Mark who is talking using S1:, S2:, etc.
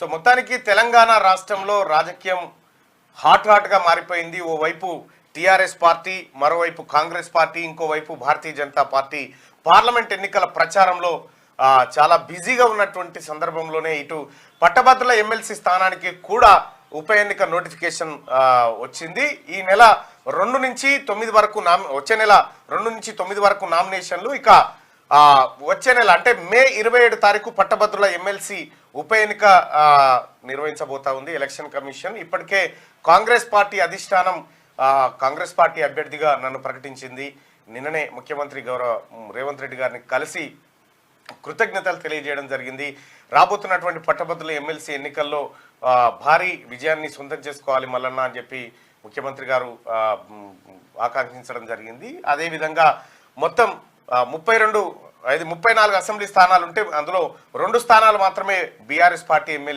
S1: So మొత్తానికి తెలంగాణ రాష్ట్రంలో రాజకీయం హాట్ గా మారిపోయింది. ఓవైపు టీఆర్ఎస్ పార్టీ, మరోవైపు కాంగ్రెస్ పార్టీ, ఇంకోవైపు భారతీయ జనతా పార్టీ పార్లమెంట్ ఎన్నికల ప్రచారంలో చాలా బిజీగా ఉన్నటువంటి సందర్భంలోనే ఇటు పట్టభద్రుల ఎమ్మెల్సీ స్థానానికి కూడా ఉప ఎన్నిక నోటిఫికేషన్ వచ్చింది. ఈ నెల 2 నుంచి 9 వరకు వచ్చే నెల 2 నుంచి 9 వరకు నామినేషన్లు, ఇక వచ్చే నెల అంటే మే 27 తారీఖు పట్టభద్రుల ఎమ్మెల్సీ ఉప ఎన్నిక నిర్వహించబోతా ఉంది ఎలక్షన్ కమిషన్. ఇప్పటికే కాంగ్రెస్ పార్టీ అధిష్టానం కాంగ్రెస్ పార్టీ అభ్యర్థిగా నన్ను ప్రకటించింది. నిన్ననే ముఖ్యమంత్రి గౌరవ రేవంత్ రెడ్డి గారిని కలిసి కృతజ్ఞతలు తెలియజేయడం జరిగింది. రాబోతున్నటువంటి పట్టభద్రుల ఎమ్మెల్సీ ఎన్నికల్లో భారీ విజయాన్ని సొంతం చేసుకోవాలి మల్లన్న అని చెప్పి ముఖ్యమంత్రి గారు ఆకాంక్షించడం జరిగింది. అదేవిధంగా మొత్తం 34 అసెంబ్లీ స్థానాలు ఉంటే అందులో 2 స్థానాలు మాత్రమే బీఆర్ఎస్ పార్టీ ఎమ్మెల్యే